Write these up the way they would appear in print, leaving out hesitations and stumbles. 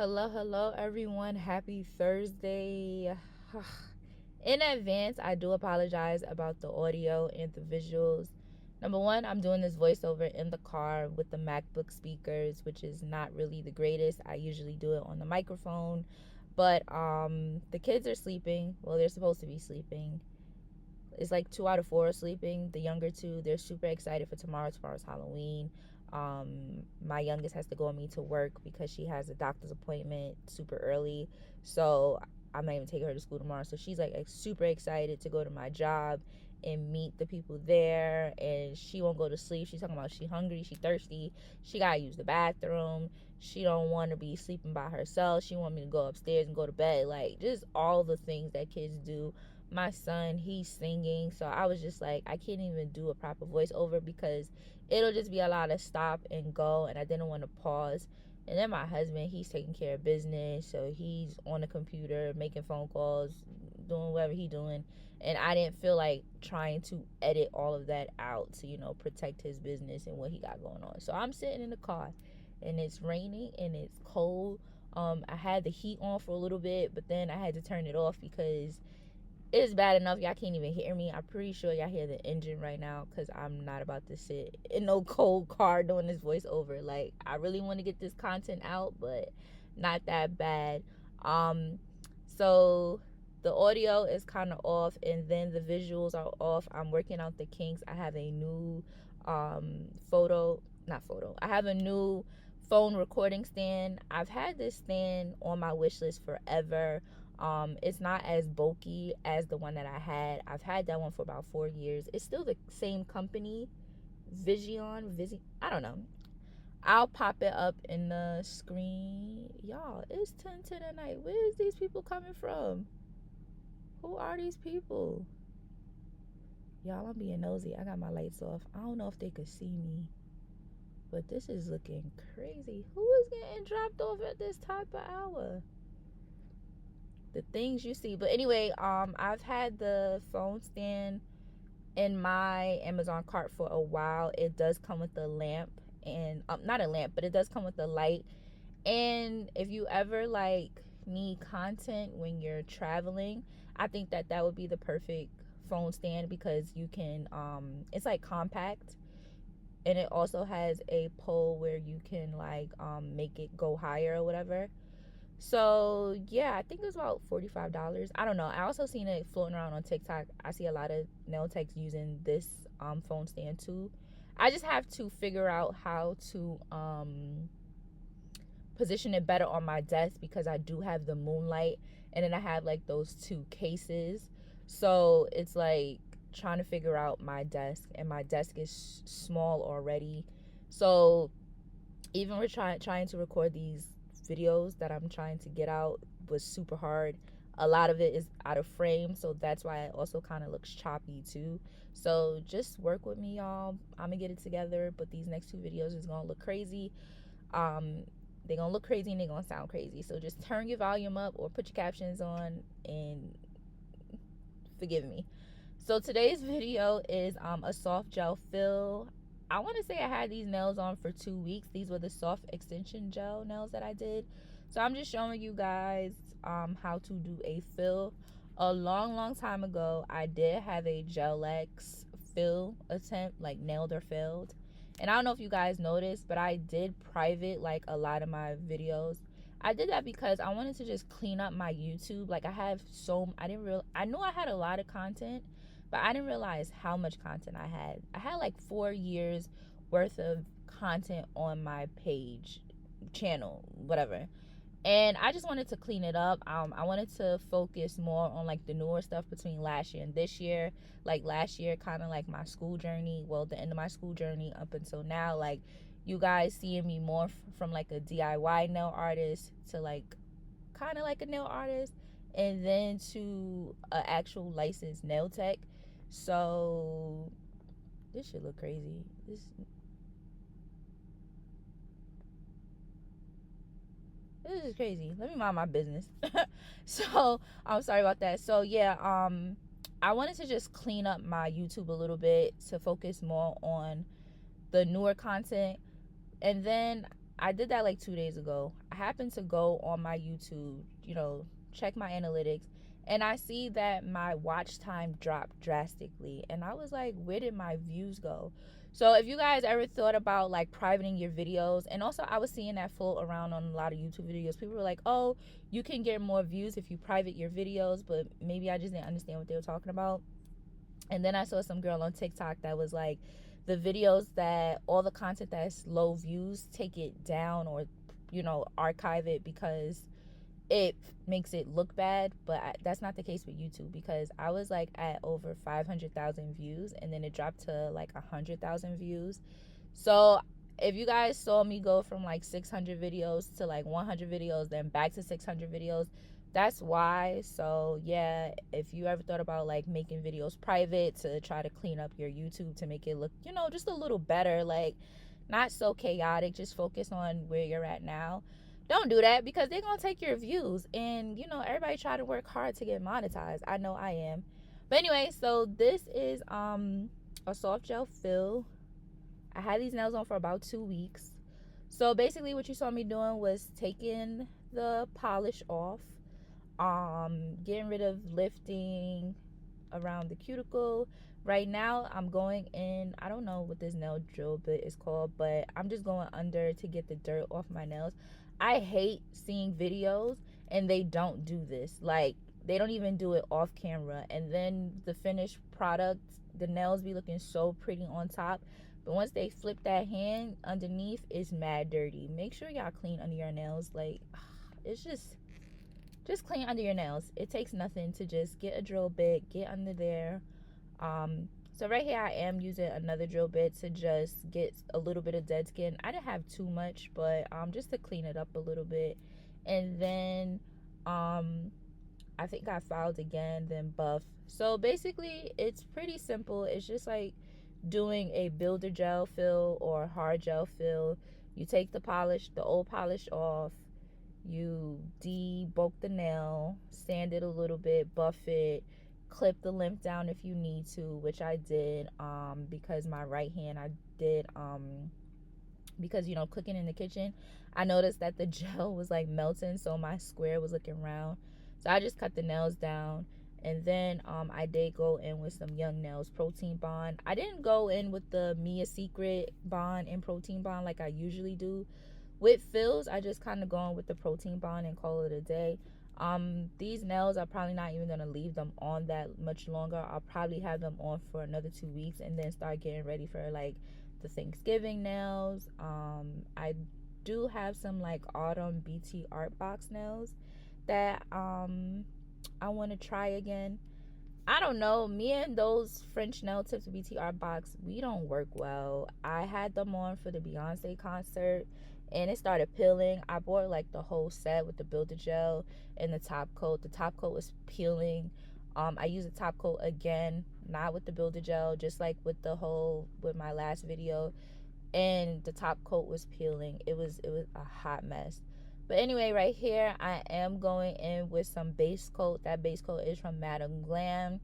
Hello, everyone. Happy Thursday. In advance, I do apologize about the audio and the visuals. Number one, I'm doing this voiceover in the car with the MacBook speakers, which is not really the greatest. I usually do it on the microphone, but the kids are sleeping. Well, they're supposed to be sleeping. It's like 2 out of 4 are sleeping. The younger two, they're super excited for tomorrow. Tomorrow's Halloween. My youngest has to go with me to work because she has a doctor's appointment super early. So I'm not even taking her to school tomorrow. So she's like super excited to go to my job and meet the people there. And she won't go to sleep. She's talking about she hungry, she thirsty, she gotta use the bathroom. She don't want to be sleeping by herself. She want me to go upstairs and go to bed. Like just all the things that kids do. My son, he's singing, so I was just like, I can't even do a proper voiceover because it'll just be a lot of stop and go, and I didn't want to pause. And then my husband, he's taking care of business, so he's on the computer making phone calls, doing whatever he's doing, and I didn't feel like trying to edit all of that out to protect his business and what he got going on. So I'm sitting in the car and it's raining and it's cold. I had the heat on for a little bit, but then I had to turn it off because it's bad enough y'all can't even hear me. I'm pretty sure y'all hear the engine right now because I'm not about to sit in no cold car doing this voiceover. Like, I really want to get this content out, but not that bad. So the audio is kind of off, and then the visuals are off. I'm working out the kinks. I have a new I have a new phone recording stand. I've had this stand on my wish list forever. It's not as bulky as the one that I had. I've had that one for about 4 years. It's still the same company, I don't know. I'll pop it up in the screen. Y'all, it's 10 to the night. Where is these people coming from? Who are these people? Y'all, I'm being nosy. I got my lights off. I don't know if they could see me, but this is looking crazy. Who is getting dropped off at this type of hour? The things you see. But anyway, I've had the phone stand in my Amazon cart for a while. It does come with a lamp, and not a lamp, but it does come with a light. And if you ever like need content when you're traveling, I think that would be the perfect phone stand because you can it's like compact, and it also has a pole where you can like make it go higher or whatever. So yeah, I think it was about $45. I don't know. I also seen it floating around on TikTok. I see a lot of nail techs using this phone stand too. I just have to figure out how to position it better on my desk because I do have the moonlight, and then I have like those two cases. So it's like trying to figure out my desk, and my desk is small already. So even we're trying to record these videos that I'm trying to get out was super hard. A lot of it is out of frame, so that's why it also kind of looks choppy too. So just work with me, y'all. I'm gonna get it together, but these next two videos is gonna look crazy. They're gonna look crazy and they're gonna sound crazy. So just turn your volume up or put your captions on and forgive me. So today's video is a soft gel fill. I want to say I had these nails on for 2 weeks. These were the soft extension gel nails that I did. So I'm just showing you guys how to do a fill. A long time ago, I did have a Gel X fill attempt, like nailed or failed. And I don't know if you guys noticed, but I did private like a lot of my videos. I did that because I wanted to just clean up my YouTube. Like I knew I had a lot of content, but I didn't realize how much content I had. I had like 4 years worth of content on my page, channel, whatever. And I just wanted to clean it up. I wanted to focus more on like the newer stuff between last year and this year. Like last year, kind of like my school journey. Well, the end of my school journey up until now. Like you guys seeing me more from like a DIY nail artist to like kind of like a nail artist, and then to an actual licensed nail tech. So this should look crazy. This is crazy. Let me mind my business. So I'm sorry about that. So yeah, I wanted to just clean up my YouTube a little bit to focus more on the newer content. And then I did that like 2 days ago. I happened to go on my YouTube, check my analytics, and I see that my watch time dropped drastically. And I was like, where did my views go? So if you guys ever thought about like privating your videos, and also I was seeing that float around on a lot of YouTube videos. People were like, oh, you can get more views if you private your videos, but maybe I just didn't understand what they were talking about. And then I saw some girl on TikTok that was like, the videos that all the content that's low views, take it down or, archive it because it makes it look bad. But that's not the case with YouTube, because I was like at over 500,000 views and then it dropped to like 100,000 views. So if you guys saw me go from like 600 videos to like 100 videos, then back to 600 videos, that's why. So yeah, if you ever thought about like making videos private to try to clean up your YouTube to make it look, just a little better, like not so chaotic, just focus on where you're at now. Don't do that, because they're gonna take your views, and everybody try to work hard to get monetized. I know I am. But anyway, so this is a soft gel fill. I had these nails on for about 2 weeks. So basically what you saw me doing was taking the polish off, getting rid of lifting around the cuticle. Right now I'm going in, I don't know what this nail drill bit is called, but I'm just going under to get the dirt off my nails. I hate seeing videos and they don't do this. Like, they don't even do it off camera, and then the finished product, the nails be looking so pretty on top, but once they flip that hand underneath, it's mad dirty. Make sure y'all clean under your nails. Like, it's just clean under your nails. It takes nothing to just get a drill bit, get under there. So right here I am using another drill bit to just get a little bit of dead skin. I didn't have too much, but just to clean it up a little bit. And then I think I filed again, then buff. So basically it's pretty simple. It's just like doing a builder gel fill or hard gel fill. You take the old polish off, you debulk the nail, sand it a little bit, buff it, clip the lymph down if you need to, which I did, because my right hand, I did, because cooking in the kitchen, I noticed that the gel was like melting, so my square was looking round. So I just cut the nails down. And then I did go in with some Young Nails Protein Bond. I didn't go in with the Mia Secret Bond and Protein Bond like I usually do. With fills, I just kind of go in with the Protein Bond and call it a day. These nails, I'm probably not even going to leave them on that much longer. I'll probably have them on for another 2 weeks and then start getting ready for like the Thanksgiving nails. I do have some like autumn BT Art Box nails that I want to try again. I don't know, me and those French nail tips BT Art Box, we don't work well. I had them on for the Beyonce concert and it started peeling. I bought like the whole set with the builder gel and the top coat. The top coat was peeling. I used the top coat again, not with the builder gel, just like with my last video, and the top coat was peeling. It was a hot mess. But anyway, right here I am going in with some base coat. That base coat is from Madam Glam,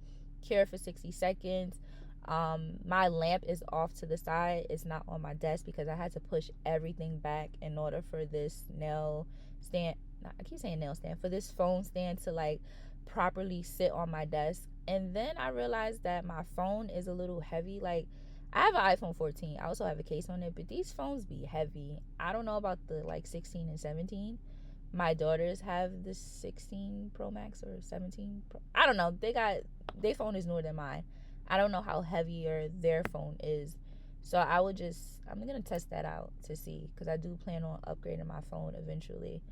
Cure for 60 seconds. My lamp is off to the side. It's not on my desk because I had to push everything back in order for this nail stand, I keep saying nail stand, for this phone stand to like properly sit on my desk. And then I realized that my phone is a little heavy. Like, I have an iPhone 14. I also have a case on it, but these phones be heavy. I don't know about the like 16 and 17. My daughters have the 16 Pro Max or 17 Pro. I don't know. Their phone is newer than mine. I don't know how heavier their phone is. So I'm going to test that out to see, because I do plan on upgrading my phone eventually.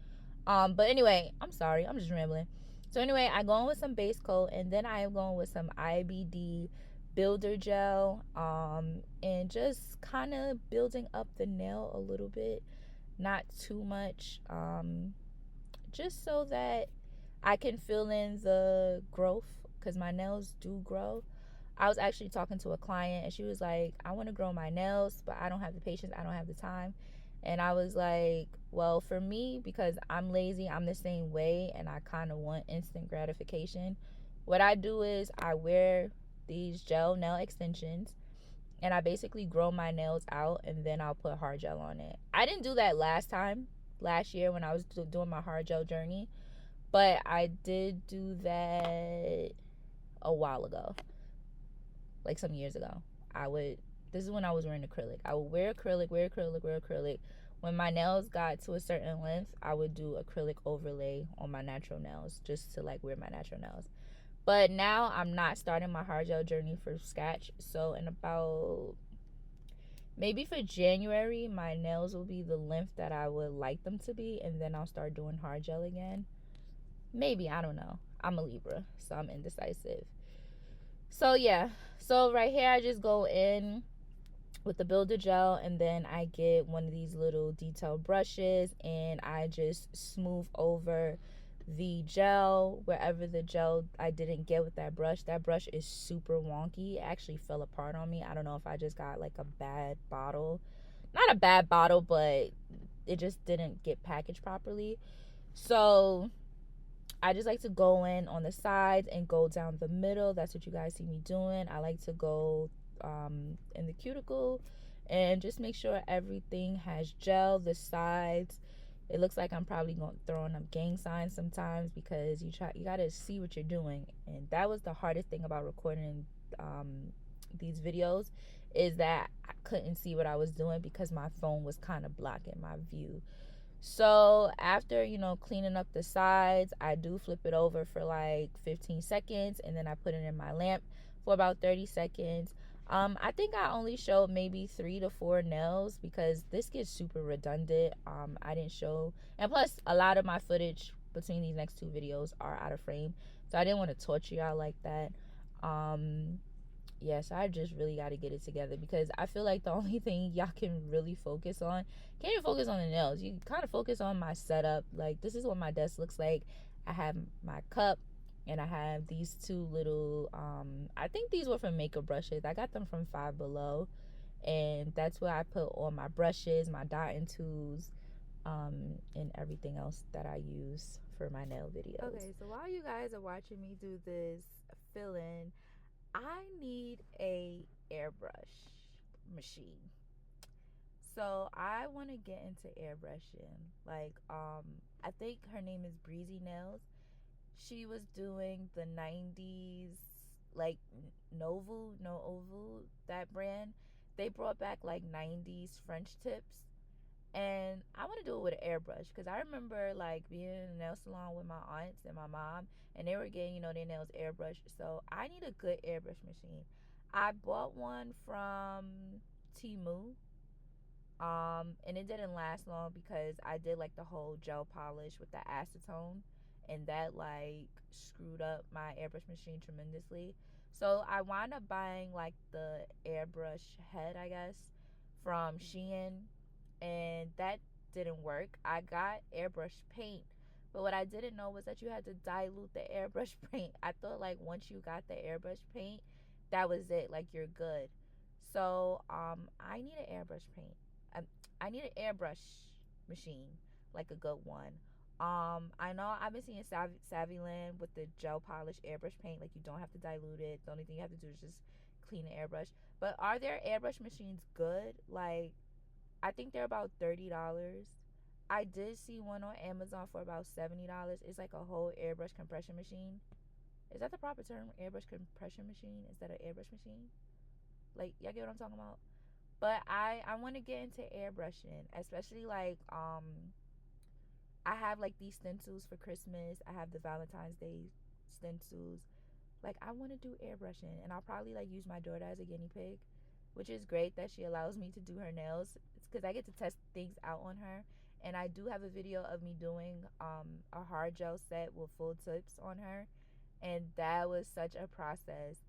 But anyway, I'm sorry. I'm just rambling. So anyway, I go in with some base coat, and then I am going with some IBD builder gel, and just kind of building up the nail a little bit, not too much, just so that I can fill in the growth, because my nails do grow. I was actually talking to a client and she was like, I want to grow my nails, but I don't have the patience, I don't have the time. And I was like, well, for me, because I'm lazy, I'm the same way, and I kind of want instant gratification, what I do is I wear these gel nail extensions, and I basically grow my nails out and then I'll put hard gel on it. I didn't do that last year when I was doing my hard gel journey, but I did do that a while ago, like some years ago. This is when I was wearing acrylic. I would wear acrylic. When my nails got to a certain length, I would do acrylic overlay on my natural nails just to like wear my natural nails. But now I'm not starting my hard gel journey for scratch. So in about maybe for January, my nails will be the length that I would like them to be, and then I'll start doing hard gel again. Maybe, I don't know. I'm a Libra, so I'm indecisive. So yeah, so right here I just go in with the builder gel, and then I get one of these little detail brushes and I just smooth over the gel wherever the gel I didn't get with that brush. That brush is super wonky. It actually fell apart on me. I don't know if I just got like a bad bottle. Not a bad bottle, but it just didn't get packaged properly. So I just like to go in on the sides and go down the middle. That's what you guys see me doing. I like to go in the cuticle and just make sure everything has gel. The sides, it looks like I'm probably throwing up gang signs sometimes because you gotta see what you're doing. And that was the hardest thing about recording these videos, is that I couldn't see what I was doing because my phone was kind of blocking my view. So after, cleaning up the sides, I do flip it over for like 15 seconds and then I put it in my lamp for about 30 seconds. I think I only showed maybe 3 to 4 nails because this gets super redundant. I didn't show, and plus a lot of my footage between these next 2 videos are out of frame, so I didn't want to torture y'all like that. Yeah, so I just really got to get it together because I feel like the only thing y'all can really focus on, can't even focus on the nails. You kind of focus on my setup. Like, this is what my desk looks like. I have my cup and I have these 2 little, I think these were from makeup brushes. I got them from Five Below, and that's where I put all my brushes, my dotting tools, and everything else that I use for my nail videos. Okay, so while you guys are watching me do this fill-in, I need a airbrush machine. So I want to get into airbrushing. Like, I think her name is Breezy Nails. She was doing the 90s, like No Ovu, that brand. They brought back like 90s French tips. And I want to do it with an airbrush because I remember like being in a nail salon with my aunts and my mom, and they were getting, their nails airbrushed. So I need a good airbrush machine. I bought one from Temu, and it didn't last long because I did like the whole gel polish with the acetone, and that like screwed up my airbrush machine tremendously. So I wound up buying like the airbrush head, I guess, from Shein, and that didn't work. I got airbrush paint, but what I didn't know was that you had to dilute the airbrush paint. I thought like once you got the airbrush paint, that was it, like you're good. So I need an airbrush paint. I need an airbrush machine, like a good one. I know I've been seeing Savvyland with the gel polish airbrush paint. Like, you don't have to dilute it. The only thing you have to do is just clean the airbrush. But are there airbrush machines good? Like, I think they're about $30. I did see one on Amazon for about $70. It's like a whole airbrush compression machine. Is that the proper term? Airbrush compression machine? Is that an airbrush machine? Like, y'all get what I'm talking about? But I want to get into airbrushing, especially like I have like these stencils for Christmas. I have the Valentine's Day stencils. Like, I want to do airbrushing, and I'll probably like use my daughter as a guinea pig, which is great that she allows me to do her nails. It's because I get to test things out on her. And I do have a video of me doing a hard gel set with full tips on her, and that was such a process.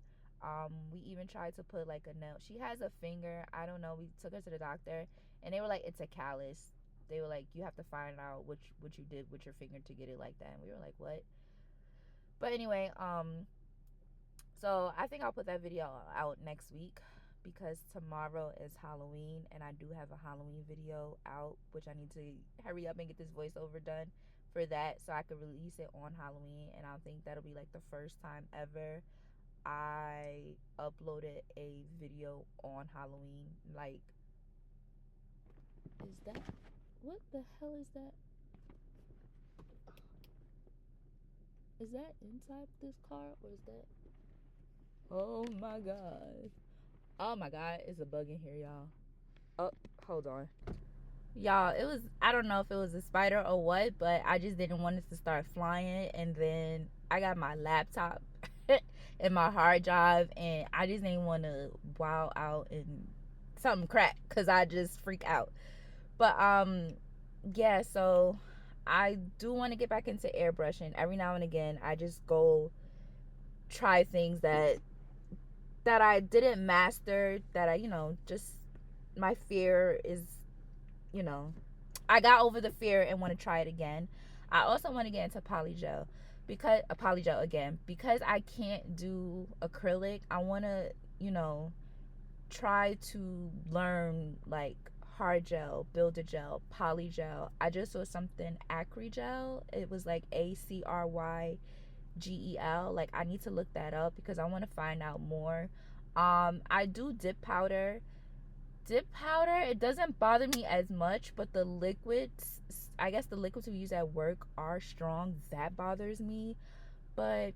We even tried to put like a nail. She has a finger. I don't know. We took her to the doctor, and they were like, it's a callus. They were like, you have to find out what you did with your finger to get it like that. And we were like, what? But anyway, so I think I'll put that video out next week because tomorrow is Halloween, and I do have a Halloween video out, which I need to hurry up and get this voiceover done for that so I could release it on Halloween. And I think that'll be like the first time ever I uploaded a video on Halloween. Like, is that, what the hell is that? Is that inside this car or is that? Oh my god. Oh my god, it's a bug in here, y'all. Oh, hold on. Y'all, it was, I don't know if it was a spider or what, but I just didn't want it to start flying. And then I got my laptop and my hard drive, and I just didn't want to wow out and something crack because I just freak out. But yeah, so I do want to get back into airbrushing. Every now and again I just go try things that I didn't master, that I, just my fear is, I got over the fear and want to try it again. I also want to get into polygel, because a polygel again, because I can't do acrylic. I want to, try to learn like hard gel, builder gel, polygel. I just saw something acrygel. It was like ACRYGEL. Like, I need to look that up because I want to find out more. I do dip powder. It doesn't bother me as much, but the liquids, I guess the liquids we use at work are strong. That bothers me. But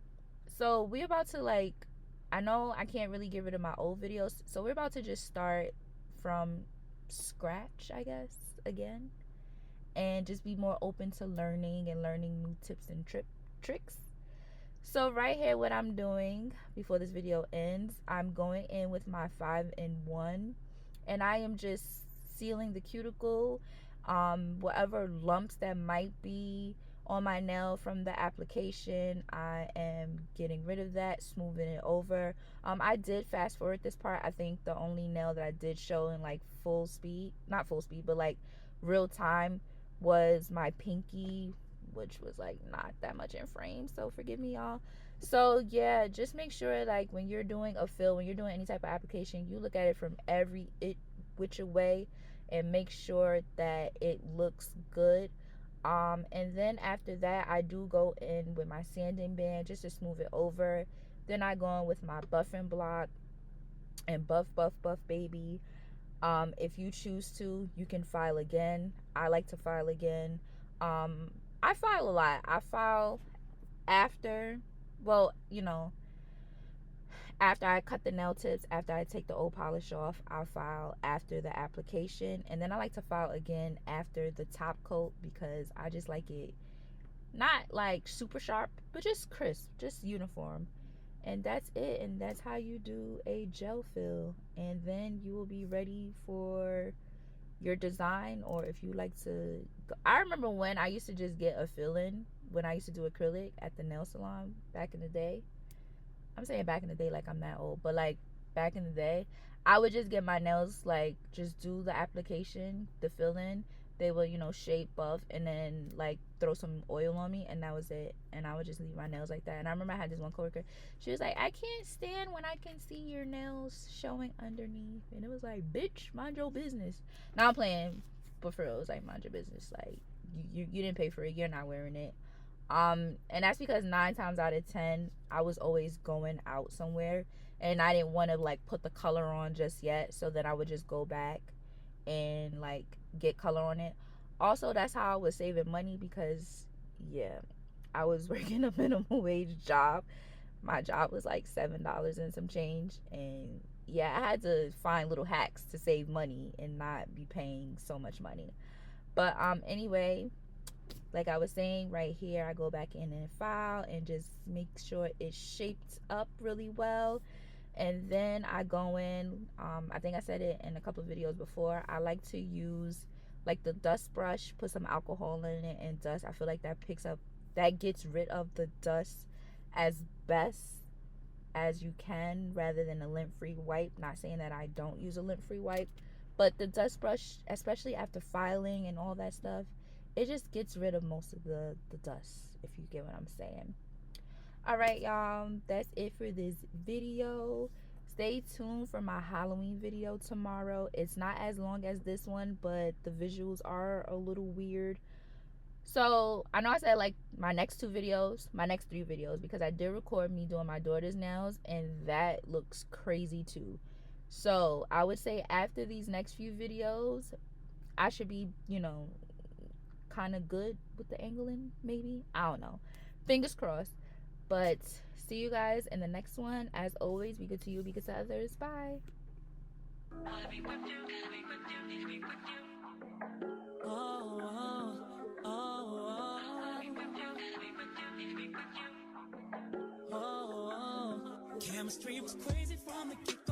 so we're about to, like, I know I can't really get rid of my old videos, so we're about to just start from scratch, I guess, again, and just be more open to learning and learning new tips and tricks. So right here, what I'm doing before this video ends, I'm going in with my 5-in-1, and I am just sealing the cuticle, whatever lumps that might be on my nail from the application. I am getting rid of that, smoothing it over. I did fast forward this part. I think the only nail that I did show in like full speed, not full speed, but like real time, was my pinky, which was like not that much in frame, so forgive me, y'all. So yeah, just make sure, like, when you're doing a fill, when you're doing any type of application, you look at it from which way, and make sure that it looks good. And then after that, I do go in with my sanding band just to smooth it over. Then I go in with my buffing block and buff baby. If you choose to, you can file again. I like to file again. I file a lot. I file after, well, after I cut the nail tips, after I take the old polish off, I'll file after the application. And then I like to file again after the top coat, because I just like it not like super sharp, but just crisp, just uniform. And that's it. And that's how you do a gel fill. And then you will be ready for your design. Or if you like to go, I remember when I used to just get a fill-in when I used to do acrylic at the nail salon back in the day. I'm saying back in the day like I'm that old, but like back in the day, I would just get my nails, like, just do the application, the fill-in. They would, shape buff, and then like throw some oil on me, and that was it. And I would just leave my nails like that. And I remember I had this one coworker, she was like, I can't stand when I can see your nails showing underneath. And it was like, bitch, mind your business. Now I'm playing, but for real, it was like, mind your business. Like, you didn't pay for it, you're not wearing it. And that's because 9 times out of 10, I was always going out somewhere, and I didn't want to like put the color on just yet, so that I would just go back and like get color on it. Also, that's how I was saving money, because yeah, I was working a minimum wage job. My job was like $7 and some change, and yeah, I had to find little hacks to save money and not be paying so much money. But anyway, like I was saying, right here, I go back in and file and just make sure it's shaped up really well. And then I go in, I think I said it in a couple of videos before, I like to use like the dust brush, put some alcohol in it and dust. I feel like that gets rid of the dust as best as you can, rather than a lint-free wipe. Not saying that I don't use a lint-free wipe, but the dust brush, especially after filing and all that stuff, it just gets rid of most of the dust, if you get what I'm saying. All right, y'all, that's it for this video. Stay tuned for my Halloween video tomorrow. It's not as long as this one, but the visuals are a little weird. So I know I said like my next 3 videos, because I did record me doing my daughter's nails, and that looks crazy too. So I would say after these next few videos, I should be, kind of good with the angling, maybe. I don't know. Fingers crossed. But see you guys in the next one. As always, be good to you, be good to others. Bye. Chemistry was crazy from the get-go.